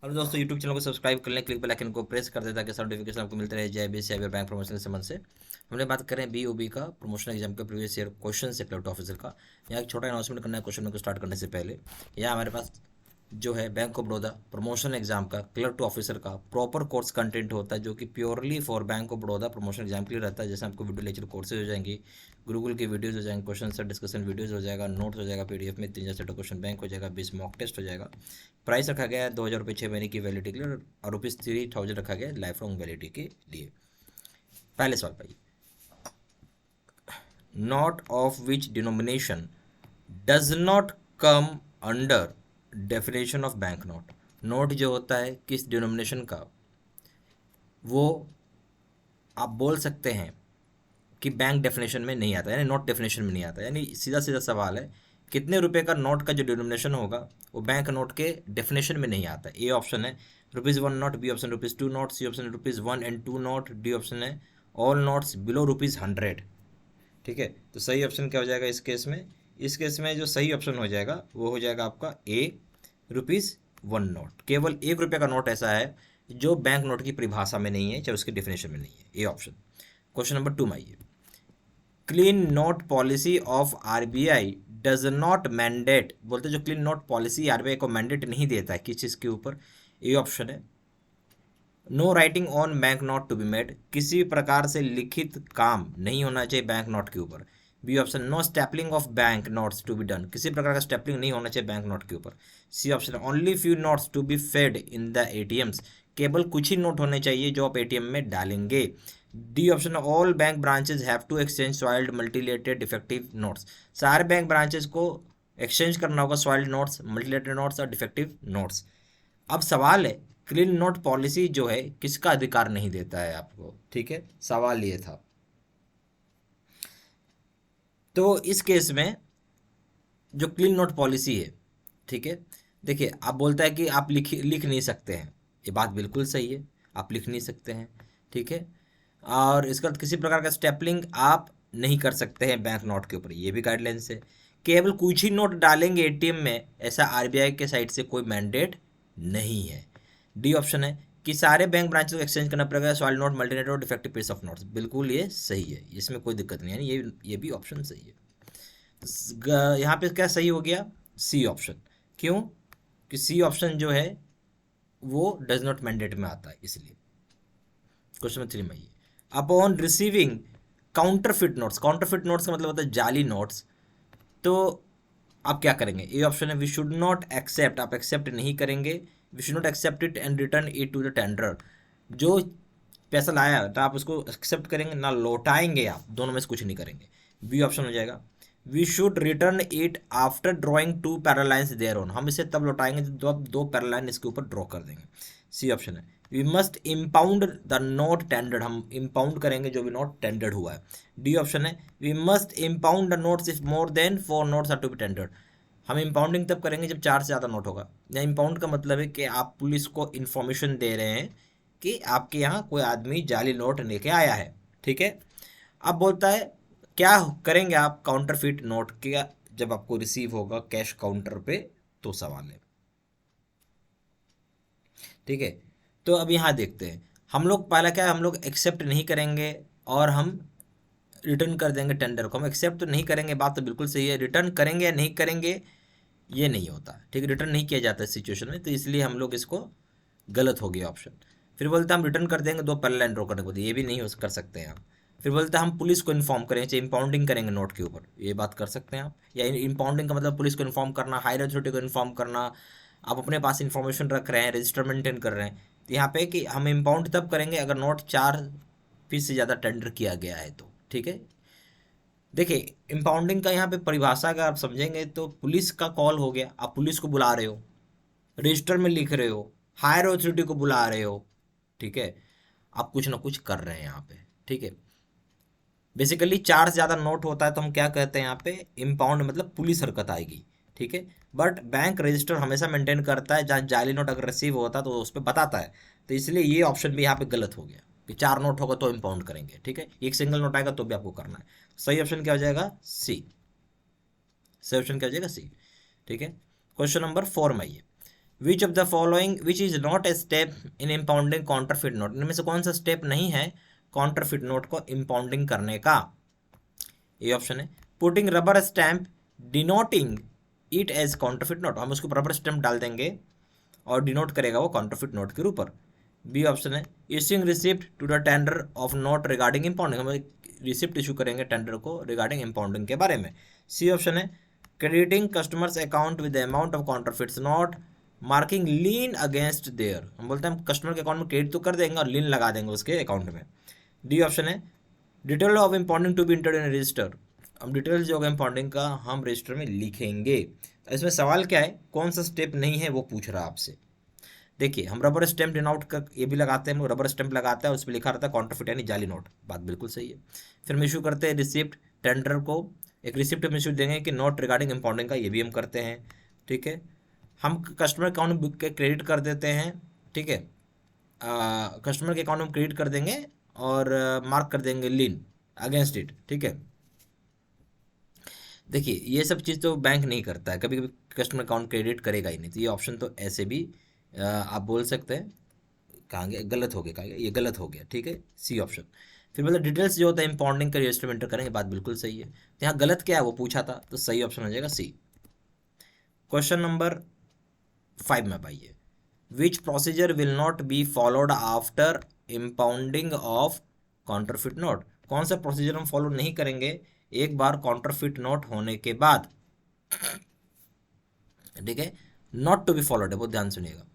Hello दोस्तों, YouTube channel को subscribe कर लें, क्लिक बेल आइकन को प्रेस कर दें ताकि सब नोटिफिकेशन आपको मिलते रहे। जय बी सी बैंक प्रमोशन के संबंध से हमने बात करें BOB का प्रमोशन एग्जाम का प्रीवियस ईयर क्वेश्चन से क्लर्क ऑफिसर का। यहाँ एक छोटा अनाउंसमेंट करना है क्वेश्चन को स्टार्ट करने से पहले। यहाँ हमारे पास जो है bank of Baroda promotion exam का क्लर्क टू ऑफिसर का प्रॉपर कोर्स कंटेंट होता है जो कि purely for bank of Baroda promotion exam के लिए रहता है। जैसे आपको वीडियो लेक्चर कोर्सेज हो जाएंगी, गुरुकुल की वीडियोज हो जाएंगे, क्वेश्चन सर डिस्कशन वीडियोज हो जाएगा, नोट्स हो जाएगा PDF में, 3 सेट क्वेश्चन बैंक हो जाएगा, 20 मॉक टेस्ट हो जाएगा। प्राइस रखा गया है 2,000 रुपये 6 महीने की वैलिडिटी के लिए और ₹3,000 रखा गया है लाइफ लॉन्ग वैलिडिटी के लिए। पहले सवाल पाइए, note of which denomination does not come under definition of bank note. Note जो होता है किस डिनोमिनेशन का, वो आप बोल सकते हैं कि बैंक डेफिनेशन में नहीं आता, यानी नोट डेफिनेशन में नहीं आता। यानी सीधा सीधा सवाल है, कितने रुपए का नोट का जो डिनोमिनेशन होगा वो बैंक नोट के डेफिनेशन में नहीं आता। ए ऑप्शन है ₹1 note, B option ₹2 note, C option ₹1 and 2 note, D option है ऑल नोट्स बिलो ₹100। ठीक है, तो सही ऑप्शन क्या हो जाएगा इस केस में? इस केस में जो सही ऑप्शन हो जाएगा वो हो जाएगा आपका ए, ₹1 नोट। केवल ₹1 का नोट ऐसा है जो बैंक नोट की परिभाषा में नहीं है, चाहे उसकी डेफिनेशन में नहीं है। A option. क्वेश्चन नंबर 2 में आइए, clean note policy of RBI does not mandate. बोलते जो क्लीन नोट पॉलिसी RBI को मैंडेट नहीं देता है किस चीज़ के ऊपर? ए ऑप्शन है no writing on bank note to be made, किसी प्रकार से लिखित काम नहीं होना चाहिए बैंक नोट के ऊपर। B option no stapling of bank notes to be done, किसी प्रकार का स्टेपलिंग नहीं होना चाहिए बैंक नोट के ऊपर। C option only few notes to be fed in the ATMs, केवल कुछ ही नोट होने चाहिए जो आप ATM में डालेंगे। D option all bank branches have to exchange soiled mutilated defective notes, सारे बैंक ब्रांचेज को एक्सचेंज करना होगा सॉइल्ड नोट्स, मल्टीलेटेड नोट्स और डिफेक्टिव नोट्स। अब सवाल है क्लीन नोट पॉलिसी जो है किसका अधिकार नहीं देता है आपको? ठीक है, सवाल ये था। तो इस केस में जो क्लीन नोट पॉलिसी है, ठीक है, देखिए आप बोलता है कि आप लिख नहीं सकते हैं, ये बात बिल्कुल सही है, आप लिख नहीं सकते हैं। ठीक है, और इसका किसी प्रकार का स्टेपलिंग आप नहीं कर सकते हैं बैंक नोट के ऊपर, ये भी गाइडलाइंस है। केवल कुछ ही नोट डालेंगे ATM में, ऐसा RBI के साइड से कोई मैंडेट नहीं है। डी ऑप्शन है कि सारे बैंक ब्रांचेस को एक्सचेंज करना पड़ेगा सॉलिड नोट, मल्टीनेट और डिफेक्टिव पीस ऑफ नोट्स, बिल्कुल ये सही है, इसमें कोई दिक्कत नहीं है, ये भी ऑप्शन सही है। यहाँ पे क्या सही हो गया? C option. क्यों? कि सी ऑप्शन जो है वो डज नॉट मैंडेट में आता है, इसलिए। क्वेश्चन नंबर 3 में ये, upon receiving counterfeit notes, counterfeit notes का मतलब होता है जाली नोट्स, तो आप क्या करेंगे? ए ऑप्शन है वी शुड नॉट एक्सेप्ट, आप एक्सेप्ट नहीं करेंगे। We should not accept it and return it to the tender, जो पैसा लाया तो आप उसको एक्सेप्ट करेंगे ना लौटाएंगे आप, दोनों में से कुछ नहीं करेंगे। बी ऑप्शन हो जाएगा we should return it after drawing 2 parallel lines there on, हम इसे तब लौटाएंगे जब 2 पैरल लाइन इसके ऊपर ड्रॉ कर देंगे। सी ऑप्शन है we must impound the note tendered, हम इम्पाउंड करेंगे जो भी नोट टेंडर्ड हुआ है। डी ऑप्शन है we must impound the notes if more than 4 notes are to be tendered, हम इम्पाउंडिंग तब करेंगे जब 4 से ज़्यादा नोट होगा। या इम्पाउंड का मतलब है कि आप पुलिस को इन्फॉर्मेशन दे रहे हैं कि आपके यहाँ कोई आदमी जाली नोट लेके आया है। ठीक है, अब बोलता है क्या करेंगे आप काउंटरफिट नोट के जब आपको रिसीव होगा कैश काउंटर पे, तो सवाल है। ठीक है, तो अब यहाँ देखते हैं हम लोग, पहला क्या है, हम लोग एक्सेप्ट नहीं करेंगे और हम रिटर्न कर देंगे टेंडर को। हम एक्सेप्ट तो नहीं करेंगे, बात तो बिल्कुल सही है, रिटर्न करेंगे या नहीं करेंगे ये नहीं होता। ठीक है, रिटर्न नहीं किया जाता इस सिचुएशन में, तो इसलिए हम लोग इसको गलत हो गया ऑप्शन। फिर बोलते हैं हम रिटर्न कर देंगे 2 पैरल लाइन ड्रॉ करने को, ये भी नहीं हो कर सकते हैं आप। फिर बोलते हैं हम पुलिस को इन्फॉर्म करेंगे, चाहे इम्पाउंडिंग करेंगे नोट के ऊपर, ये बात कर सकते हैं आप। या इम्पाउंडिंग का मतलब पुलिस को इन्फॉर्म करना, हायर अथॉरिटी को इन्फॉर्म करना, आप अपने पास इन्फॉर्मेशन रख रहे हैं, रजिस्टर मेंटेन कर रहे हैं। तो यहाँ पे कि हम इम्पाउंड तब करेंगे अगर नोट 4 पीस से ज़्यादा टेंडर किया गया है तो। ठीक है, देखिए इम्पाउंडिंग का यहाँ पे परिभाषा अगर आप समझेंगे तो पुलिस का कॉल हो गया, आप पुलिस को बुला रहे हो, रजिस्टर में लिख रहे हो, हायर अथॉरिटी को बुला रहे हो। ठीक है, आप कुछ ना कुछ कर रहे हैं यहाँ पे। ठीक है, बेसिकली 4 से ज़्यादा नोट होता है तो हम क्या कहते हैं यहाँ पे, इम्पाउंड मतलब पुलिस हरकत आएगी। ठीक है, बट बैंक रजिस्टर हमेशा मेंटेन करता है, जहाँ जाली नोट अगर रिसीव होता है तो उस पर बताता है, तो इसलिए ये ऑप्शन भी यहाँ पे गलत हो गया कि 4 नोट होगा तो इम्पाउंड करेंगे। ठीक है, एक सिंगल नोट आएगा तो भी आपको करना है। सही ऑप्शन क्या हो जाएगा? सी। सही ऑप्शन क्या हो जाएगा? सी। ठीक है, क्वेश्चन नंबर 4 में आइए, which of the following which is not a step in impounding counterfeit note, इनमें से कौन सा स्टेप नहीं है काउंटरफिट नोट को इम्पाउंडिंग करने का? ये ऑप्शन है putting rubber stamp denoting it as counterfeit note, हम उसको रबर स्टैंप डाल देंगे और डिनोट करेगा वो काउंटरफिट नोट के ऊपर। बी ऑप्शन है issuing receipt to the tender of note regarding impounding, हम रिसिप्ट इशू करेंगे टेंडर को रिगार्डिंग इम्पाउंडिंग के बारे में। सी ऑप्शन है crediting customers account with the amount of counterfeits note marking lien against there, हम बोलते हैं हम कस्टमर के अकाउंट में क्रेडिट तो कर देंगे और लीन लगा देंगे उसके अकाउंट में। डी ऑप्शन है detail of impounding to be entered in register, हम डिटेल्स जो होगा इम्पाउंडिंग का हम रजिस्टर में लिखेंगे। तो इसमें सवाल क्या है, कौन सा स्टेप नहीं है वो पूछ रहा है आपसे। देखिए हम रबर स्टैंप डिनोट का ये भी लगाते हैं, हम रबर स्टैंप लगाते हैं, उस पर लिखा रहता है काउंटरफिट यानी जाली नोट, बात बिल्कुल सही है। फिर हम इशू करते हैं रिसिप्ट, टेंडर को एक रिसिप्ट हम इशू देंगे कि नोट रिगार्डिंग इम्पाउंडिंग का, ये भी हम करते हैं। ठीक है, हम कस्टमर अकाउंट बुक के क्रेडिट कर देते हैं। ठीक है, कस्टमर के अकाउंट में क्रेडिट कर देंगे और मार्क कर देंगे लीन अगेंस्ट इट। ठीक है, देखिए ये सब चीज़ तो बैंक नहीं करता है, कभी कभी कस्टमर अकाउंट क्रेडिट करेगा ही नहीं, तो ये ऑप्शन तो ऐसे भी आप बोल सकते हैं कहेंगे गलत हो गया, कहेंगे ये गलत हो गया। ठीक है, सी ऑप्शन। फिर मतलब डिटेल्स जो होता है इम्पाउंडिंग का रजिस्टर में एंटर करेंगे, बात बिल्कुल सही है। तो यहाँ गलत क्या है वो पूछा था, तो सही ऑप्शन हो जाएगा सी। क्वेश्चन नंबर 5 में पाइए which procedure will not be followed after impounding of counterfeit note, कौन सा प्रोसीजर हम फॉलो नहीं करेंगे एक बार काउंटरफिट नोट होने के बाद। ठीक है, नॉट टू बी फॉलोड है, बहुत ध्यान सुनिएगा।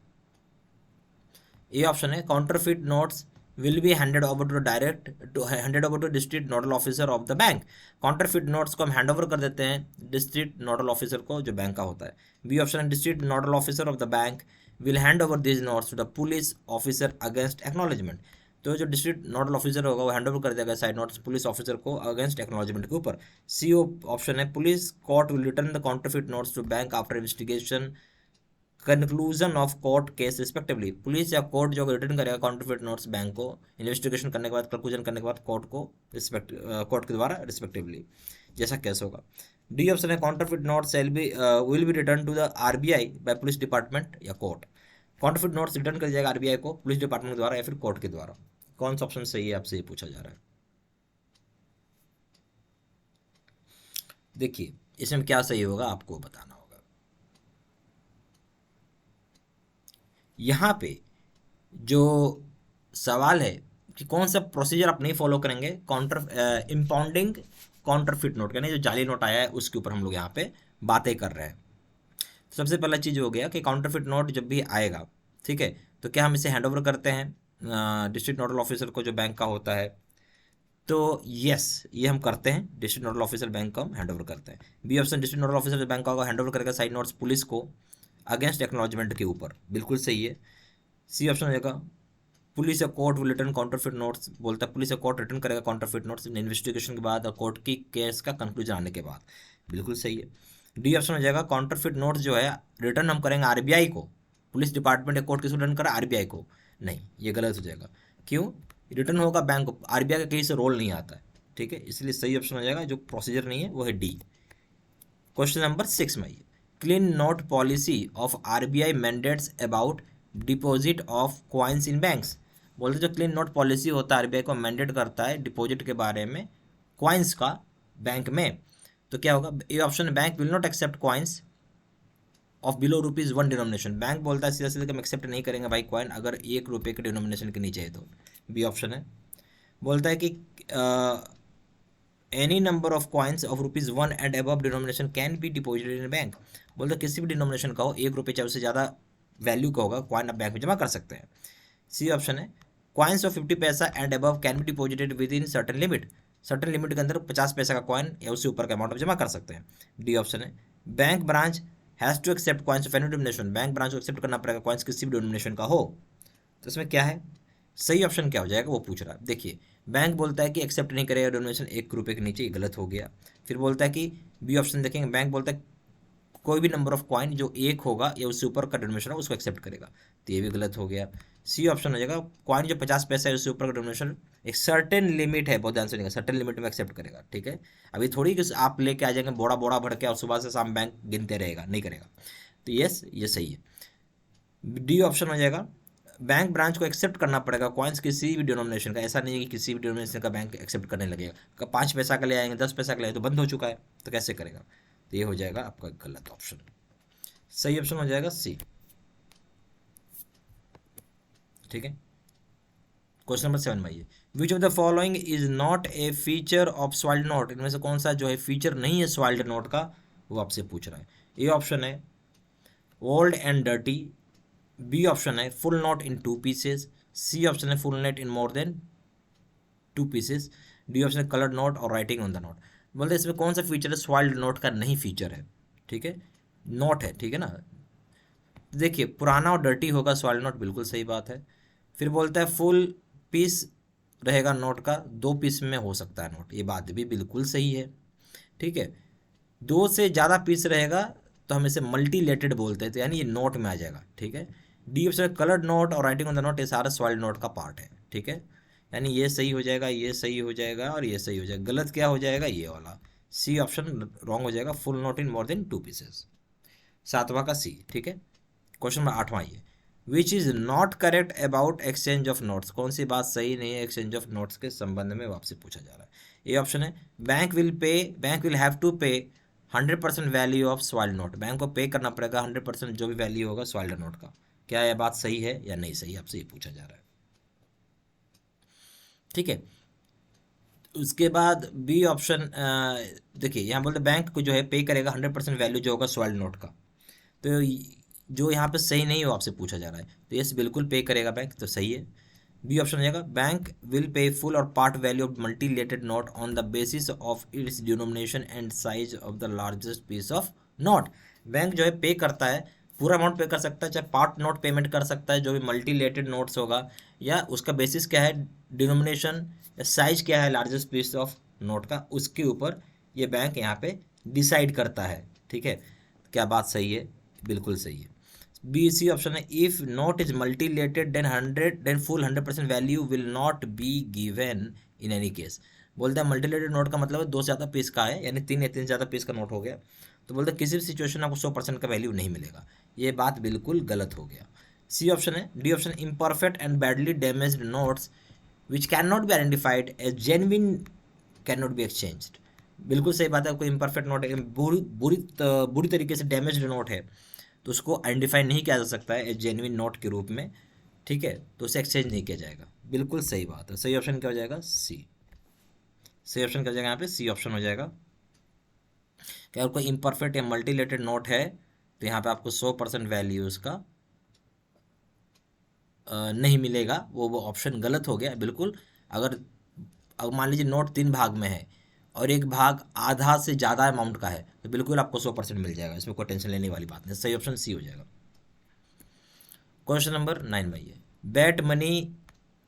ये ऑप्शन है counterfeit notes will be handed over to district nodal officer of the bank, counterfeit notes को हम हैंड ओवर कर देते हैं डिस्ट्रिक्ट नोडल ऑफिसर को जो बैंक का होता है। बी ऑप्शन है district nodal officer of the bank will hand over this notes to the police officer against acknowledgement, तो जो डिस्ट्रिक्ट नोडल ऑफिसर होगा वो हैंड ओवर कर देगा साइड नोट्स पुलिस ऑफिसर को अगेंस्ट एक्नॉलेजमेंट के ऊपर। सी ऑप्शन है police court will return the counterfeit notes to bank after investigation conclusion of court case respectively, police या कोर्ट जो रिटर्न करेगा काउंटरफिट नोट्स बैंक को इन्वेस्टिगेशन करने के बाद कंक्लूजन करने के बाद कोर्ट के द्वारा रिस्पेक्टिवली जैसा केस होगा। डी ऑप्शन है counterfeit notes will be return to the RBI by police department या कोर्ट, काउंटरफिट नोट्स रिटर्न कर जाएगा आरबीआई को पुलिस डिपार्टमेंट के द्वारा या फिर कोर्ट के द्वारा। कौन सा ऑप्शन सही है आपसे ये पूछा जा रहा है। देखिए इसमें क्या सही होगा आपको बताना होगा। यहाँ पे जो सवाल है कि कौन सा प्रोसीजर आप नहीं फॉलो करेंगे इम्पाउंडिंग काउंटरफिट नोट यानी जो जाली नोट आया है उसके ऊपर हम लोग यहाँ पे बातें कर रहे हैं। सबसे पहला चीज़ हो गया कि काउंटरफिट नोट जब भी आएगा, ठीक है, तो क्या हम इसे हैंड ओवर करते हैं डिस्ट्रिक्ट नोडल ऑफिसर को जो बैंक का होता है, तो यस ये हम करते हैं, डिस्ट्रिक्ट नोडल ऑफिसर बैंक को हम हैंड ओवर करते हैं। B option district nodal officer जो बैंक का होगा हैंड ओवर करेगा साइड नोट्स पुलिस को अगेंस्ट एक्नॉलेजमेंट के ऊपर, बिल्कुल सही है। सी ऑप्शन हो जाएगा पुलिस या court will return counterfeit notes, बोलता है पुलिस या कोर्ट रिटर्न करेगा काउंटरफिट नोट्स इन्वेस्टिगेशन के बाद और कोर्ट की केस का कंक्लूजन आने के बाद, बिल्कुल सही है। डी ऑप्शन हो जाएगा काउंटरफिट नोट्स जो है रिटर्न हम करेंगे आरबीआई को, पुलिस डिपार्टमेंट या कोर्ट किसी रिटर्न करा आरबीआई को, नहीं ये गलत हो जाएगा। क्यों, रिटर्न होगा बैंक को, आरबीआई का कहीं से रोल नहीं आता है। ठीक है, इसलिए सही ऑप्शन हो जाएगा जो प्रोसीजर नहीं है वो है डी। क्वेश्चन नंबर 6 में आइए clean note policy of RBI mandates about deposit of coins in banks, बोलते जो क्लीन नोट पॉलिसी होता है आरबीआई को मैंडेट करता है डिपॉजिट के बारे में कॉइन्स का बैंक में, तो क्या होगा। ये option bank will not accept coins of below ₹1 denomination, bank बोलता है सीधा सीधा कि हम एक्सेप्ट नहीं करेंगे भाई कॉइन अगर ₹1 के डिनोमिनेशन के नीचे है तो। बी ऑप्शन है बोलता है कि any number of coins of ₹1 and above denomination can be deposited in bank, बोलते किसी भी डिनोमिनेशन का हो ₹1 चाहे उससे ज़्यादा वैल्यू का होगा कॉइन आप बैंक में जमा कर सकते हैं। सी ऑप्शन है कॉइन्स ऑफ 50 पैसा and above can be deposited with in certain limit, certain limit के अंदर 50 पैसा का कॉइन या उससे ऊपर का अमाउंट आप जमा कर सकते हैं। डी ऑप्शन है bank branch has to accept coins of any denomination, bank branch को एक्सेप्ट करना पड़ेगा कॉइन्स किसी भी डिनोमिनेशन का हो, तो इसमें क्या है सही ऑप्शन क्या हो जाएगा वो पूछ रहा है। देखिए बैंक बोलता है कि एक्सेप्ट नहीं करेगा डिनोमिनेशन ₹1 के नीचे, ये गलत हो गया। फिर बोलता है कि बी ऑप्शन देखेंगे बैंक बोलता है कोई भी नंबर ऑफ कॉइन जो 1 होगा या उससे ऊपर का डिनोमिनेशन है उसको एक्सेप्ट करेगा, तो ये भी गलत हो गया। सी ऑप्शन हो जाएगा कॉइन जो 50 पैसा है उससे ऊपर का डिनोमिनेशन एक सर्टेन लिमिट है, बहुत ध्यान सुनिएगा, सर्टेन लिमिट में एक्सेप्ट करेगा। ठीक है, अभी थोड़ी कि आप लेके आ जाएंगे बोड़ा बोड़ा भर के और सुबह से शाम बैंक गिनते रहेगा, नहीं करेगा, तो यस ये सही है। डी ऑप्शन हो जाएगा, बैंक ब्रांच को एक्सेप्ट करना पड़ेगा कॉइन्स किसी भी डिनोमिनेशन का। ऐसा नहीं है कि किसी भी डिनोमिनेशन का बैंक एक्सेप्ट करने लगेगा। 5 पैसा का ले आएंगे, 10 पैसा का ले आएंगे तो बंद हो चुका है, तो कैसे करेगा। तो ये हो जाएगा आपका गलत ऑप्शन। सही ऑप्शन हो जाएगा सी। ठीक है, क्वेश्चन नंबर 7 में आइए। Which of the following is not a feature of soiled note, इनमें से कौन सा जो है फीचर नहीं है स्वाइल्ड नोट का, वो आपसे पूछ रहा है। ए ऑप्शन है old and dirty, B option है full note in 2 pieces, C option है full note in more than 2 pieces, D option है कलर्ड नोट और राइटिंग ऑन द नोट। बोलते इसमें कौन सा फीचर है स्वाइल्ड नोट का नहीं फीचर है। ठीक है, नोट है, ठीक है ना। देखिए पुराना और डर्टी होगा स्वाइल्ड नोट, बिल्कुल सही बात है। फिर बोलता है फुल पीस रहेगा नोट का, 2 पीस में हो सकता है नोट, ये बात भी बिल्कुल सही है। ठीक है, 2 से ज़्यादा पीस रहेगा तो हम इसे मल्टीलेटेड बोलते हैं, तो यानी ये नोट में आ जाएगा। ठीक है, डी ऑप्शन कलर्ड नोट और राइटिंग ऑन द नोट, ये सारा स्वाइल्ड नोट का पार्ट है। ठीक है, यानी ये सही हो जाएगा, ये सही हो जाएगा और ये सही हो जाएगा। गलत क्या हो जाएगा, ये वाला सी ऑप्शन रॉन्ग हो जाएगा, full note in more than 2 pieces. 7वां का सी। ठीक है, क्वेश्चन नंबर 8वां ये, which is not correct about exchange of notes, कौन सी बात सही नहीं है एक्सचेंज ऑफ नोट्स के संबंध में, आपसे पूछा जा रहा है। ए ऑप्शन है बैंक विल हैव टू पे 100% value of soiled note, bank को पे करना पड़ेगा 100% जो भी वैल्यू होगा स्वाइल्ड नोट का। क्या यह बात सही है या नहीं सही, आपसे ये पूछा जा रहा है। ठीक है, उसके बाद बी ऑप्शन, देखिए यहाँ बोलते बैंक को जो है पे करेगा 100% वैल्यू जो होगा स्वाइल्ड नोट का, तो जो यहाँ पे सही नहीं हो आपसे पूछा जा रहा है, तो यस बिल्कुल पे करेगा बैंक, तो सही है। बी ऑप्शन हो जाएगा बैंक विल पे फुल और part value of mutilated note on the basis of its denomination and size of the largest piece of note. Bank जो है पे करता है, पूरा अमाउंट पे कर सकता है, चाहे पार्ट नोट पेमेंट कर सकता है जो भी मल्टीलेटेड नोट्स होगा, या उसका बेसिस क्या है डिनोमिनेशन या साइज क्या है लार्जेस्ट पीस ऑफ नोट का, उसके ऊपर ये बैंक यहाँ पे डिसाइड करता है। ठीक है, क्या बात सही है, बिल्कुल सही है। बी सी ऑप्शन है if note is mutilated then full 100% value will not be given in any case. बोलते हैं मल्टीलेटेड नोट का मतलब है 2 से ज़्यादा पीस का है, यानी 3 या 3 से ज़्यादा पीस का नोट हो गया, तो बोलते हैं किसी भी सिचुएशन में आपको 100% का वैल्यू नहीं मिलेगा। ये बात बिल्कुल गलत हो गया। सी ऑप्शन है D option imperfect and badly damaged notes which can not be identified as genuine can not be exchanged, बिल्कुल सही बात है। कोई इम्परफेक्ट नोट है, बुरी तरीके से डैमेज्ड नोट है, तो उसको आइडेंटिफाई नहीं किया जा सकता है जेन्युइन नोट के रूप में। ठीक है, तो उसे एक्सचेंज नहीं किया जाएगा, बिल्कुल सही बात है। सही ऑप्शन क्या हो जाएगा, सी। सही ऑप्शन क्या हो जाएगा यहाँ पे, सी ऑप्शन हो जाएगा। क्या कोई इम्परफेक्ट या मल्टीलेटेड नोट है तो यहाँ पे आपको 100% वैल्यू उसका नहीं मिलेगा, वो ऑप्शन गलत हो गया बिल्कुल। अगर मान लीजिए नोट 3 भाग में है और एक भाग आधा से ज़्यादा अमाउंट का है, तो बिल्कुल आपको 100% मिल जाएगा, इसमें कोई टेंशन लेने वाली बात नहीं। सही ऑप्शन सी हो जाएगा। क्वेश्चन नंबर 9 में ये, bait money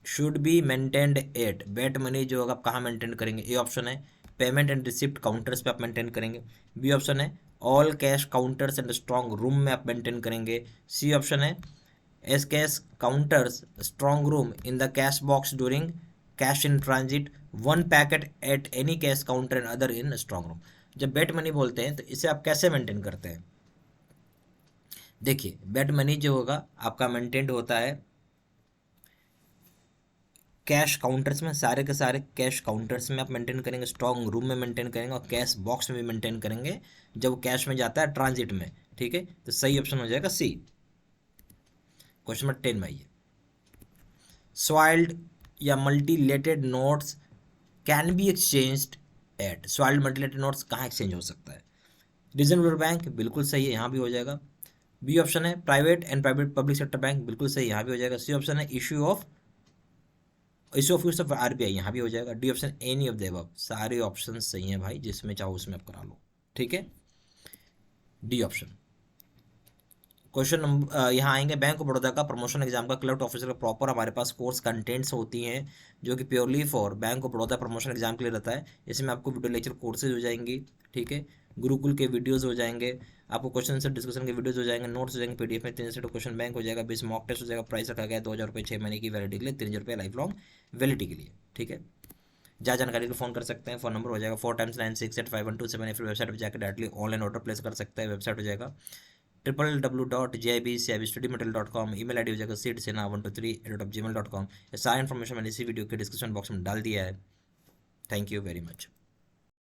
should be maintained at, bait money जो होगा आप कहाँ मेंटेन करेंगे। ए ऑप्शन है पेमेंट एंड रिसिप्ट काउंटर्स पे आप मेंटेन करेंगे, बी ऑप्शन है all cash counters and strong room में आप मेंटेन करेंगे, सी ऑप्शन है as cash counters strong room in the cash box during cash in transit 1 packet at any cash counter and other in strong room. जब बेट money बोलते हैं तो इसे आप कैसे मेंटेन करते हैं। देखिए बेट मनी जो होगा आपका मेंटेन्ड होता है कैश काउंटर्स में, सारे के सारे कैश काउंटर्स में आप मेंटेन करेंगे, स्ट्रॉन्ग रूम में मेंटेन करेंगे और कैश बॉक्स में भी मेंटेन करेंगे जब वो कैश में जाता है ट्रांजिट में। ठीक है, तो सही ऑप्शन हो जाएगा सी। क्वेश्चन नंबर 10 में आइए, स्वाइल्ड या mutilated notes can be exchanged at, soiled mutilated notes कहाँ एक्सचेंज हो सकता है। रिजर्व बैंक बिल्कुल सही है, यहाँ भी हो जाएगा। बी ऑप्शन है private and private public sector bank, बिल्कुल सही, यहाँ भी हो जाएगा। सी ऑप्शन है इश्यू ऑफ आरबीआई, यहाँ भी हो जाएगा। D option any of the above, सारे ऑप्शन सही हैं भाई, जिसमें चाहो उसमें आप करा लो। ठीक है, डी ऑप्शन। क्वेश्चन नंबर यहाँ आएंगे, बैंक ऑफ बड़ौदा का प्रमोशन एग्जाम का क्लर्क ऑफिसर का प्रॉपर हमारे पास कोर्स कंटेंट्स होती हैं जो कि purely for bank of Baroda promotion exam के लिए रहता है। इसमें आपको वीडियो लेक्चर कोर्सेज हो जाएंगी, ठीक है, गुरुकुल के वीडियोस हो जाएंगे, आपको क्वेश्चन आंसर डिस्कशन के वीडियोस हो जाएंगे, नोट्स हो जाएंगे पीडीएफ में, 3 सेट क्वेश्चन बैंक हो जाएगा, 20 मॉक टेस्ट हो जाएगा। प्राइस रखा गया है 2000 रुपये 6 महीने की वैलिडिटी के लिए, 3000 रुपये लाइफ लॉन्ग वैलिडिटी के लिए। ठीक है, जहाँ जानकारी को फोन कर सकते हैं, फोन नंबर हो जाएगा 4 टाइम्स 9685127, फिर वेबसाइट पर जाकर डायरेक्टली ऑनलाइन ऑर्डर प्लेस कर सकते हैं, वेबसाइट हो जाएगा www.jibstudymaterial.com, ईमेल आई डी हो जाएगा seedsena123@gmail.com। ये सारा इन्फॉर्मेशन मैंने इसी वीडियो के डिस्क्रिप्शन बॉक्स में डाल दिया है। Thank you very much.